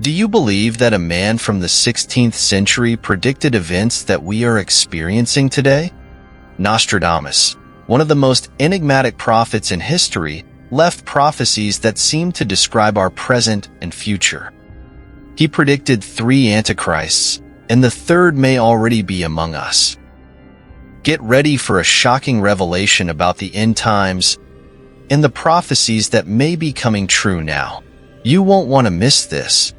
Do you believe that a man from the 16th century predicted events that we are experiencing today? Nostradamus, one of the most enigmatic prophets in history, left prophecies that seem to describe our present and future. He predicted 3 Antichrists, and the third may already be among us. Get ready for a shocking revelation about the end times and the prophecies that may be coming true now. You won't want to miss this.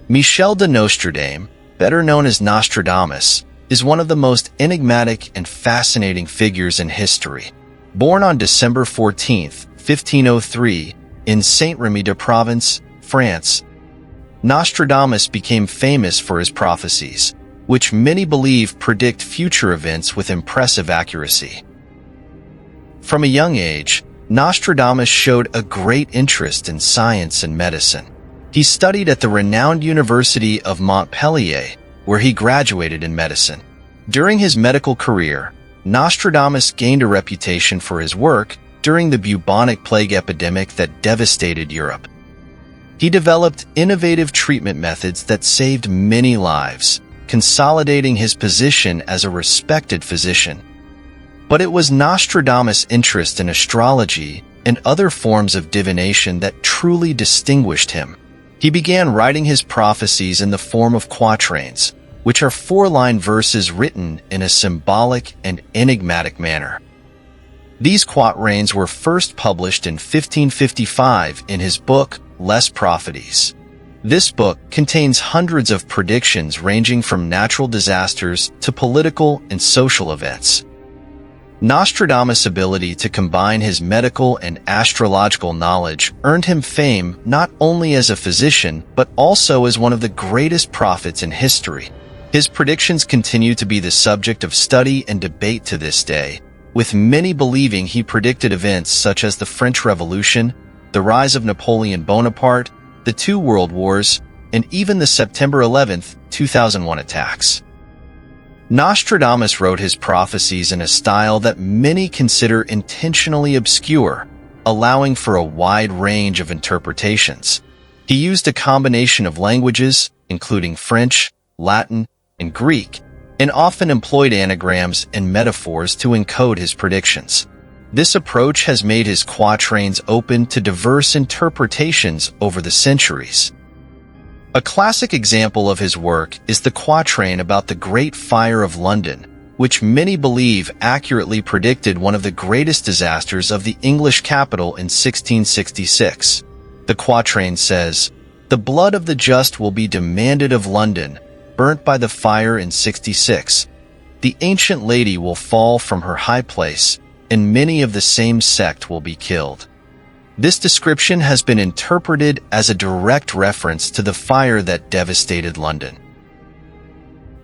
Michel de Nostradamus, better known as Nostradamus, is one of the most enigmatic and fascinating figures in history. Born on December 14, 1503, in Saint-Rémy-de-Provence, France, Nostradamus became famous for his prophecies, which many believe predict future events with impressive accuracy. From a young age, Nostradamus showed a great interest in science and medicine. He studied at the renowned University of Montpellier, where he graduated in medicine. During his medical career, Nostradamus gained a reputation for his work during the bubonic plague epidemic that devastated Europe. He developed innovative treatment methods that saved many lives, consolidating his position as a respected physician. But it was Nostradamus' interest in astrology and other forms of divination that truly distinguished him. He began writing his prophecies in the form of quatrains, which are 4-line verses written in a symbolic and enigmatic manner. These quatrains were first published in 1555 in his book, Les Prophéties. This book contains hundreds of predictions ranging from natural disasters to political and social events. Nostradamus' ability to combine his medical and astrological knowledge earned him fame not only as a physician but also as one of the greatest prophets in history. His predictions continue to be the subject of study and debate to this day, with many believing he predicted events such as the French Revolution, the rise of Napoleon Bonaparte, the 2 world wars, and even the September 11, 2001 attacks. Nostradamus wrote his prophecies in a style that many consider intentionally obscure, allowing for a wide range of interpretations. He used a combination of languages, including French, Latin, and Greek, and often employed anagrams and metaphors to encode his predictions. This approach has made his quatrains open to diverse interpretations over the centuries. A classic example of his work is the quatrain about the Great Fire of London, which many believe accurately predicted one of the greatest disasters of the English capital in 1666. The quatrain says, "The blood of the just will be demanded of London, burnt by the fire in 66. The ancient lady will fall from her high place, and many of the same sect will be killed." This description has been interpreted as a direct reference to the fire that devastated London.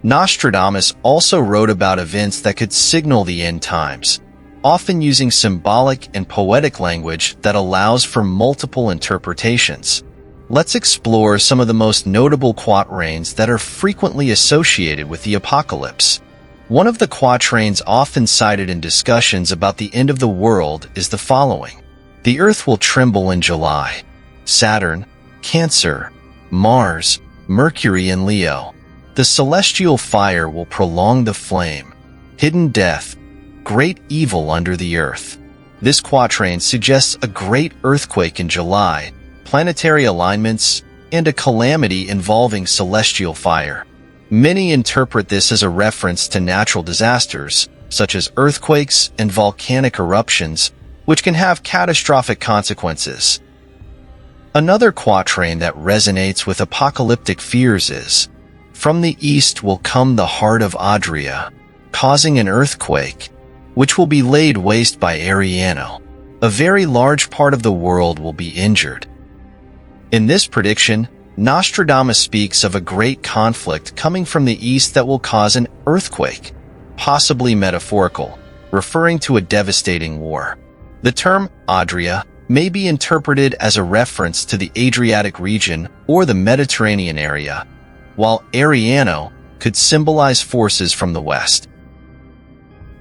Nostradamus also wrote about events that could signal the end times, often using symbolic and poetic language that allows for multiple interpretations. Let's explore some of the most notable quatrains that are frequently associated with the apocalypse. One of the quatrains often cited in discussions about the end of the world is the following. "The earth will tremble in July. Saturn, Cancer, Mars, Mercury and Leo. The celestial fire will prolong the flame. Hidden death, great evil under the earth." This quatrain suggests a great earthquake in July, planetary alignments, and a calamity involving celestial fire. Many interpret this as a reference to natural disasters, such as earthquakes and volcanic eruptions, which can have catastrophic consequences. Another quatrain that resonates with apocalyptic fears is, "From the east will come the heart of Adria, causing an earthquake, which will be laid waste by Ariano. A very large part of the world will be injured." In this prediction, Nostradamus speaks of a great conflict coming from the east that will cause an earthquake, possibly metaphorical, referring to a devastating war. The term Adria may be interpreted as a reference to the Adriatic region or the Mediterranean area, while Ariano could symbolize forces from the west.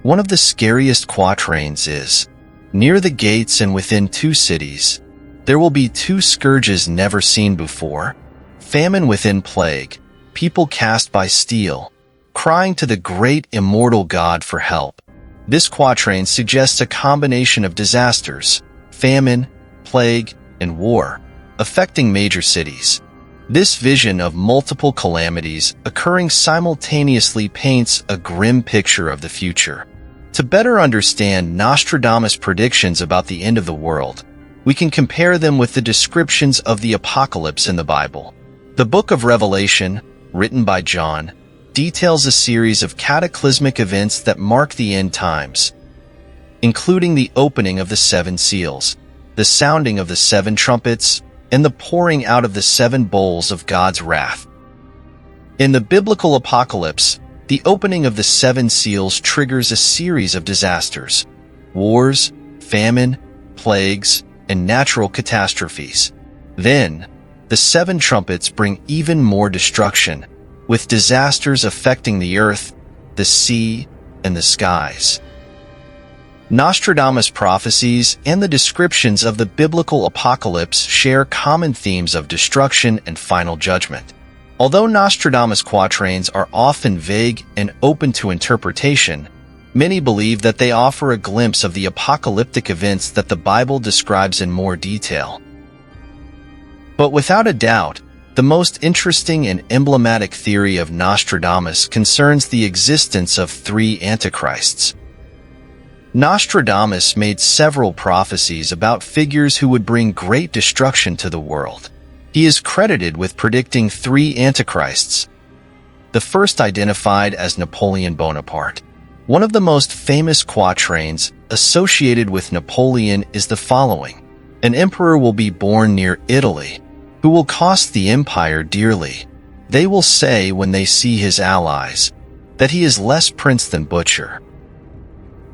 One of the scariest quatrains is, "Near the gates and within 2 cities, there will be 2 scourges never seen before, famine within plague, people cast by steel, crying to the great immortal God for help. This quatrain suggests a combination of disasters, famine, plague, and war, affecting major cities. This vision of multiple calamities occurring simultaneously paints a grim picture of the future. To better understand Nostradamus' predictions about the end of the world, we can compare them with the descriptions of the apocalypse in the Bible. The book of Revelation, written by John, details a series of cataclysmic events that mark the end times, including the opening of the seven seals, the sounding of the seven trumpets, and the pouring out of the seven bowls of God's wrath. In the biblical apocalypse, the opening of the seven seals triggers a series of disasters, wars, famine, plagues, and natural catastrophes. Then, the seven trumpets bring even more destruction, with disasters affecting the earth, the sea, and the skies. Nostradamus' prophecies and the descriptions of the biblical apocalypse share common themes of destruction and final judgment. Although Nostradamus' quatrains are often vague and open to interpretation, many believe that they offer a glimpse of the apocalyptic events that the Bible describes in more detail. But without a doubt, the most interesting and emblematic theory of Nostradamus concerns the existence of three antichrists. Nostradamus made several prophecies about figures who would bring great destruction to the world. He is credited with predicting three antichrists. The first identified as Napoleon Bonaparte. One of the most famous quatrains associated with Napoleon is the following: "An emperor will be born near Italy, who will cost the empire dearly. They will say when they see his allies, that he is less prince than butcher."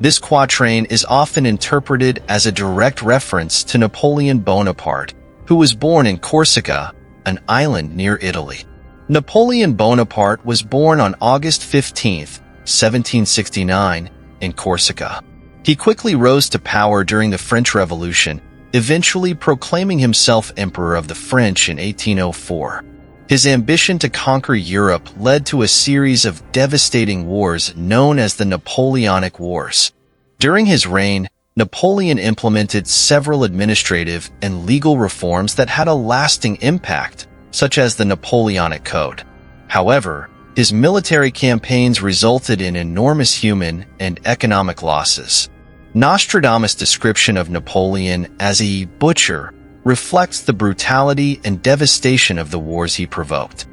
This quatrain is often interpreted as a direct reference to Napoleon Bonaparte, who was born in Corsica, an island near Italy. Napoleon Bonaparte was born on August 15, 1769, in Corsica. He quickly rose to power during the French Revolution, eventually proclaiming himself Emperor of the French in 1804. His ambition to conquer Europe led to a series of devastating wars known as the Napoleonic Wars. During his reign, Napoleon implemented several administrative and legal reforms that had a lasting impact, such as the Napoleonic Code. However, his military campaigns resulted in enormous human and economic losses. Nostradamus' description of Napoleon as a butcher reflects the brutality and devastation of the wars he provoked.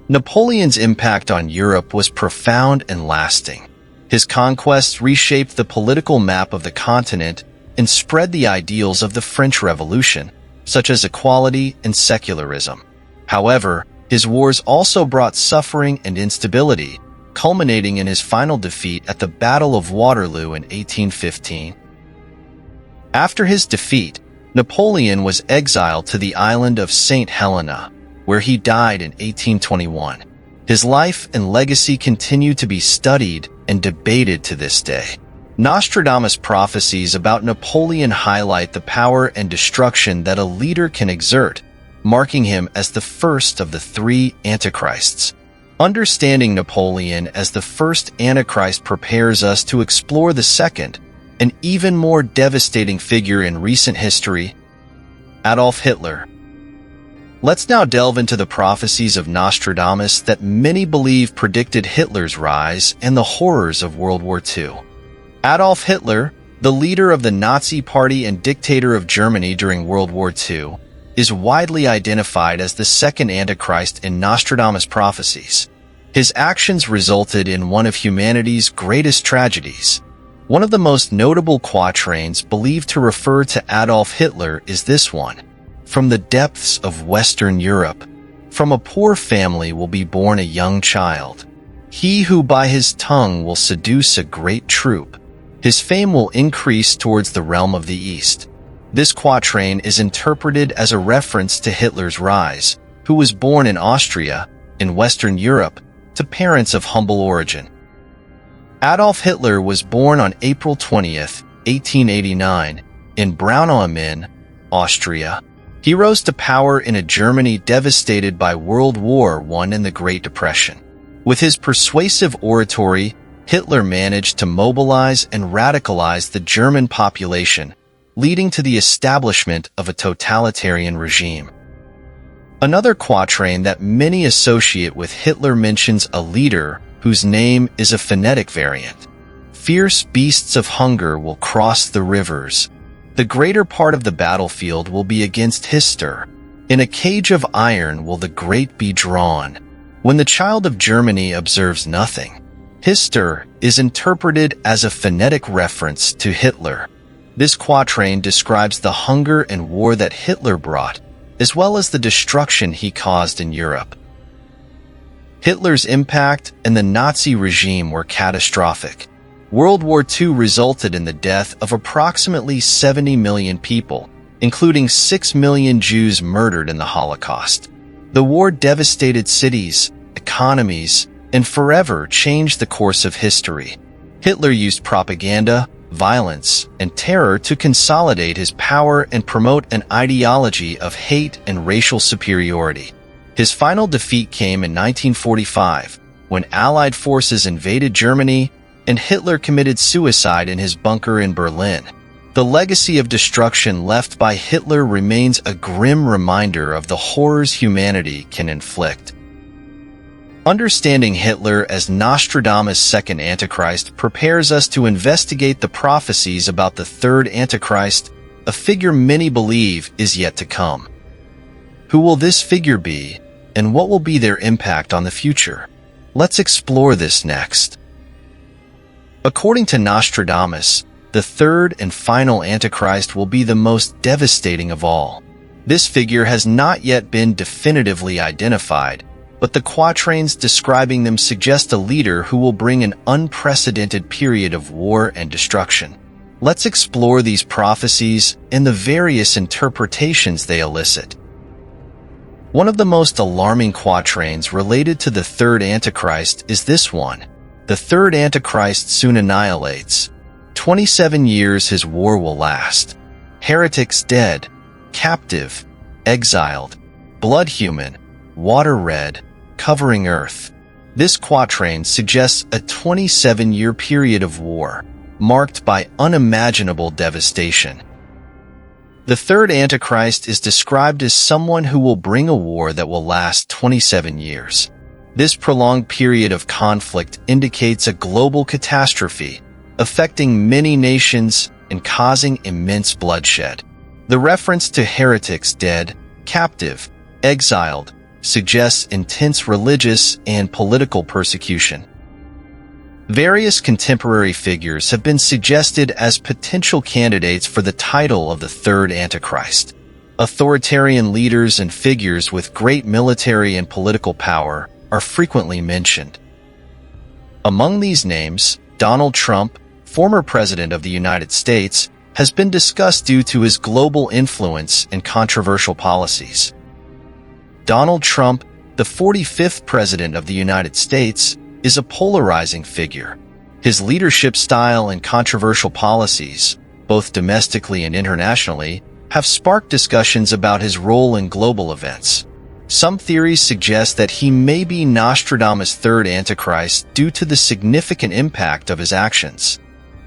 Napoleon's impact on Europe was profound and lasting. His conquests reshaped the political map of the continent and spread the ideals of the French Revolution, such as equality and secularism. However, his wars also brought suffering and instability, culminating in his final defeat at the Battle of Waterloo in 1815. After his defeat, Napoleon was exiled to the island of St. Helena, where he died in 1821. His life and legacy continue to be studied and debated to this day. Nostradamus' prophecies about Napoleon highlight the power and destruction that a leader can exert, marking him as the first of the three antichrists. Understanding Napoleon as the first Antichrist prepares us to explore the second, an even more devastating figure in recent history, Adolf Hitler. Let's now delve into the prophecies of Nostradamus that many believe predicted Hitler's rise and the horrors of World War II. Adolf Hitler, the leader of the Nazi Party and dictator of Germany during World War II, is widely identified as the second Antichrist in Nostradamus' prophecies. His actions resulted in one of humanity's greatest tragedies. One of the most notable quatrains believed to refer to Adolf Hitler is this one: "From the depths of Western Europe, from a poor family will be born a young child. He who by his tongue will seduce a great troop. His fame will increase towards the realm of the East." This quatrain is interpreted as a reference to Hitler's rise, who was born in Austria, in Western Europe, to parents of humble origin. Adolf Hitler was born on April 20, 1889, in Braunau am Inn, Austria. He rose to power in a Germany devastated by World War I and the Great Depression. With his persuasive oratory, Hitler managed to mobilize and radicalize the German population, leading to the establishment of a totalitarian regime. Another quatrain that many associate with Hitler mentions a leader whose name is a phonetic variant. Fierce beasts of hunger will cross the rivers. The greater part of the battlefield will be against Hister. In a cage of iron will the great be drawn. When the child of Germany observes nothing, Hister is interpreted as a phonetic reference to Hitler. This quatrain describes the hunger and war that Hitler brought, as well as the destruction he caused in Europe. Hitler's impact and the Nazi regime were catastrophic. World War II resulted in the death of approximately 70 million people, including 6 million Jews murdered in the Holocaust. The war devastated cities, economies, and forever changed the course of history. Hitler used propaganda, violence, and terror to consolidate his power and promote an ideology of hate and racial superiority. His final defeat came in 1945, when Allied forces invaded Germany and Hitler committed suicide in his bunker in Berlin. The legacy of destruction left by Hitler remains a grim reminder of the horrors humanity can inflict. Understanding Hitler as Nostradamus' second Antichrist prepares us to investigate the prophecies about the third Antichrist, a figure many believe is yet to come. Who will this figure be, and what will be their impact on the future? Let's explore this next. According to Nostradamus, the third and final Antichrist will be the most devastating of all. This figure has not yet been definitively identified, but the quatrains describing them suggest a leader who will bring an unprecedented period of war and destruction. Let's explore these prophecies and the various interpretations they elicit. One of the most alarming quatrains related to the third Antichrist is this one. The third Antichrist soon annihilates. 27 years his war will last. Heretics dead, captive, exiled, blood human, water red, covering earth. This quatrain suggests a 27-year period of war, marked by unimaginable devastation. The third Antichrist is described as someone who will bring a war that will last 27 years. This prolonged period of conflict indicates a global catastrophe, affecting many nations and causing immense bloodshed. The reference to heretics dead, captive, exiled, suggests intense religious and political persecution. Various contemporary figures have been suggested as potential candidates for the title of the third Antichrist. Authoritarian leaders and figures with great military and political power are frequently mentioned. Among these names, Donald Trump, former President of the United States, has been discussed due to his global influence and controversial policies. Donald Trump, the 45th President of the United States, is a polarizing figure. His leadership style and controversial policies, both domestically and internationally, have sparked discussions about his role in global events. Some theories suggest that he may be Nostradamus' third Antichrist due to the significant impact of his actions.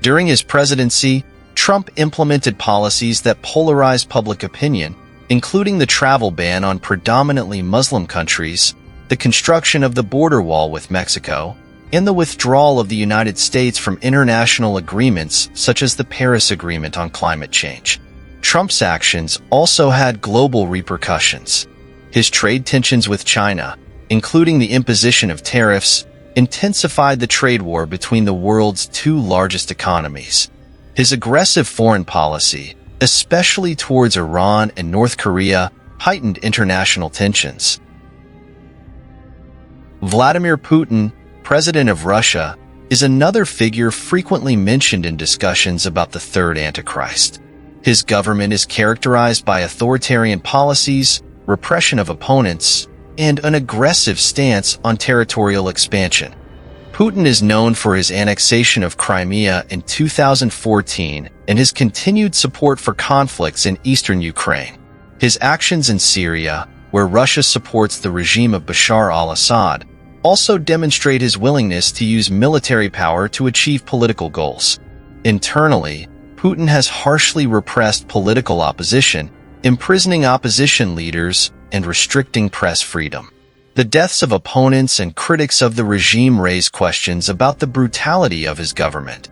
During his presidency, Trump implemented policies that polarized public opinion, including the travel ban on predominantly Muslim countries, the construction of the border wall with Mexico, and the withdrawal of the United States from international agreements such as the Paris Agreement on climate change. Trump's actions also had global repercussions. His trade tensions with China, including the imposition of tariffs, intensified the trade war between the world's two largest economies. His aggressive foreign policy, especially towards Iran and North Korea, heightened international tensions. Vladimir Putin, President of Russia, is another figure frequently mentioned in discussions about the third Antichrist. His government is characterized by authoritarian policies, repression of opponents, and an aggressive stance on territorial expansion. Putin is known for his annexation of Crimea in 2014 and his continued support for conflicts in eastern Ukraine. His actions in Syria, where Russia supports the regime of Bashar al-Assad, also demonstrate his willingness to use military power to achieve political goals. Internally, Putin has harshly repressed political opposition, imprisoning opposition leaders and restricting press freedom. The deaths of opponents and critics of the regime raise questions about the brutality of his government.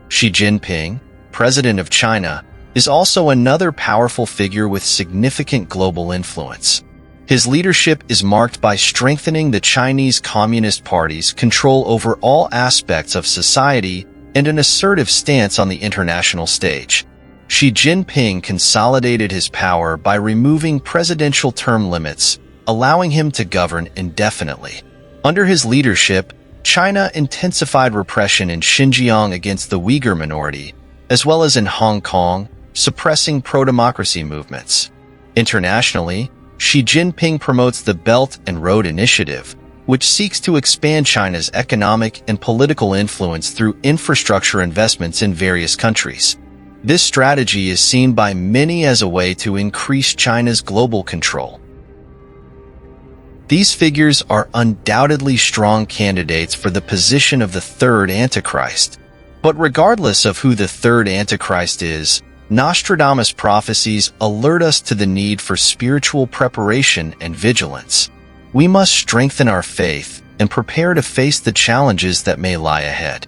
Xi Jinping, president of China, is also another powerful figure with significant global influence. His leadership is marked by strengthening the Chinese Communist Party's control over all aspects of society and an assertive stance on the international stage. Xi Jinping consolidated his power by removing presidential term limits, allowing him to govern indefinitely. Under his leadership, China intensified repression in Xinjiang against the Uyghur minority, as well as in Hong Kong, suppressing pro-democracy movements. Internationally, Xi Jinping promotes the Belt and Road Initiative, which seeks to expand China's economic and political influence through infrastructure investments in various countries. This strategy is seen by many as a way to increase China's global control. These figures are undoubtedly strong candidates for the position of the third Antichrist. But regardless of who the third Antichrist is, Nostradamus' prophecies alert us to the need for spiritual preparation and vigilance. We must strengthen our faith and prepare to face the challenges that may lie ahead.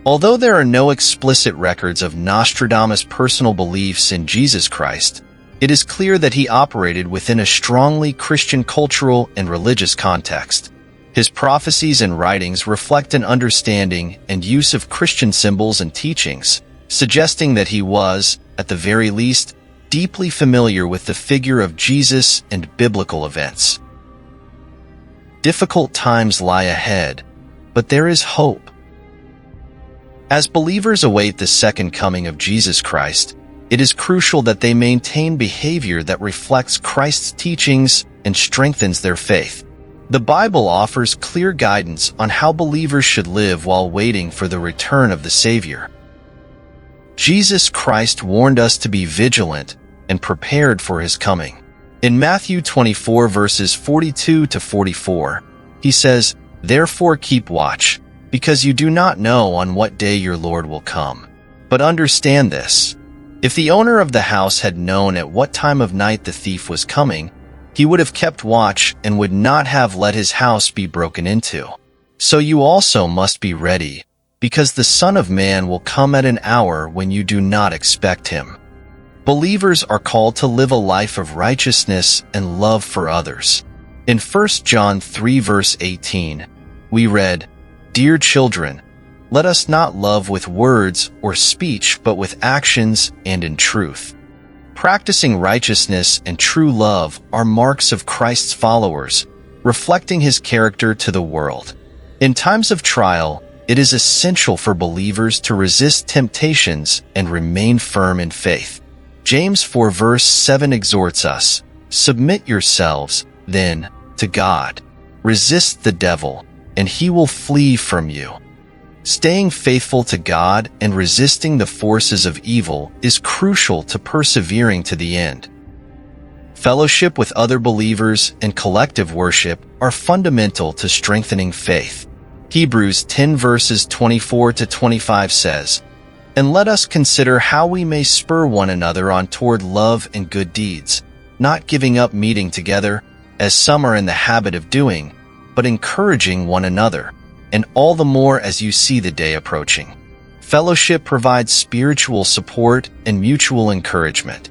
Although there are no explicit records of Nostradamus' personal beliefs in Jesus Christ, it is clear that he operated within a strongly Christian cultural and religious context. His prophecies and writings reflect an understanding and use of Christian symbols and teachings, suggesting that he was, at the very least, deeply familiar with the figure of Jesus and biblical events. Difficult times lie ahead, but there is hope. As believers await the second coming of Jesus Christ, it is crucial that they maintain behavior that reflects Christ's teachings and strengthens their faith. The Bible offers clear guidance on how believers should live while waiting for the return of the Savior. Jesus Christ warned us to be vigilant and prepared for his coming. In Matthew 24 verses 42 to 44, he says, "Therefore keep watch, because you do not know on what day your Lord will come. But understand this, if the owner of the house had known at what time of night the thief was coming, he would have kept watch and would not have let his house be broken into. So you also must be ready, because the Son of Man will come at an hour when you do not expect him." Believers are called to live a life of righteousness and love for others. In 1 John 3 verse 18, we read, "Dear children, let us not love with words or speech, but with actions and in truth." Practicing righteousness and true love are marks of Christ's followers, reflecting his character to the world. In times of trial, it is essential for believers to resist temptations and remain firm in faith. James 4 verse 7 exhorts us, "Submit yourselves, then, to God. Resist the devil, and he will flee from you." Staying faithful to God and resisting the forces of evil is crucial to persevering to the end. Fellowship with other believers and collective worship are fundamental to strengthening faith. Hebrews 10 verses 24 to 25 says, "And let us consider how we may spur one another on toward love and good deeds, not giving up meeting together, as some are in the habit of doing, but encouraging one another, and all the more as you see the day approaching." Fellowship provides spiritual support and mutual encouragement.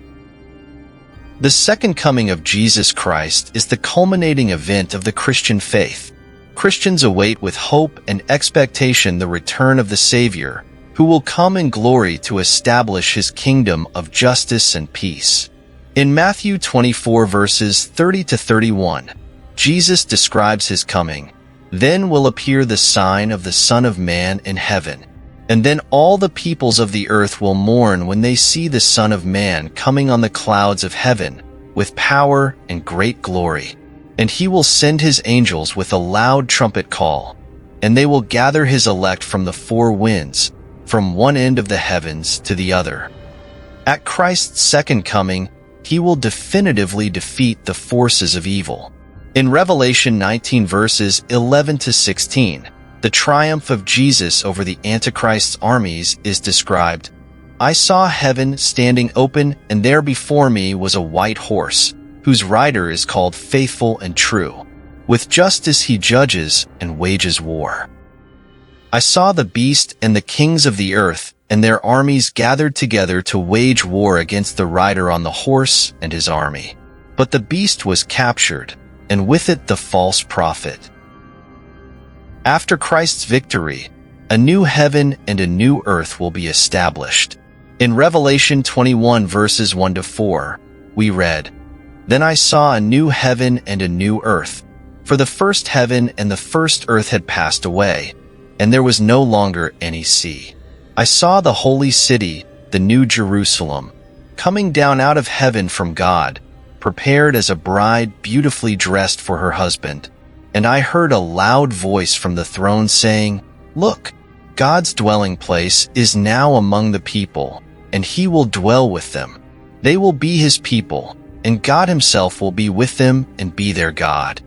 The second coming of Jesus Christ is the culminating event of the Christian faith. Christians await with hope and expectation the return of the Savior, who will come in glory to establish his kingdom of justice and peace. In Matthew 24 verses 30 to 31, Jesus describes his coming. "Then will appear the sign of the Son of Man in heaven, and then all the peoples of the earth will mourn when they see the Son of Man coming on the clouds of heaven, with power and great glory. And he will send his angels with a loud trumpet call, and they will gather his elect from the four winds, from one end of the heavens to the other." At Christ's second coming, he will definitively defeat the forces of evil. In Revelation 19 verses 11 to 16, the triumph of Jesus over the Antichrist's armies is described. I saw heaven standing open, and there before me was a white horse, whose rider is called Faithful and True. With justice he judges and wages war. I saw the beast and the kings of the earth and their armies gathered together to wage war against the rider on the horse and his army. But the beast was captured, and with it the false prophet. After Christ's victory, a new heaven and a new earth will be established. In Revelation 21 verses 1 to 4, we read, Then I saw a new heaven and a new earth, for the first heaven and the first earth had passed away, and there was no longer any sea. I saw the holy city, the new Jerusalem, coming down out of heaven from God, prepared as a bride beautifully dressed for her husband. And I heard a loud voice from the throne saying, Look, God's dwelling place is now among the people, and he will dwell with them. They will be his people, and God himself will be with them and be their God.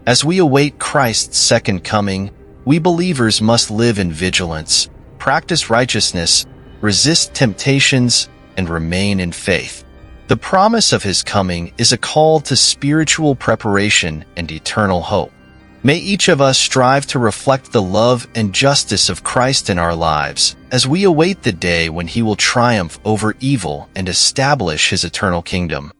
As we await Christ's second coming, we believers must live in vigilance, practice righteousness, resist temptations, and remain in faith. The promise of his coming is a call to spiritual preparation and eternal hope. May each of us strive to reflect the love and justice of Christ in our lives as we await the day when he will triumph over evil and establish his eternal kingdom.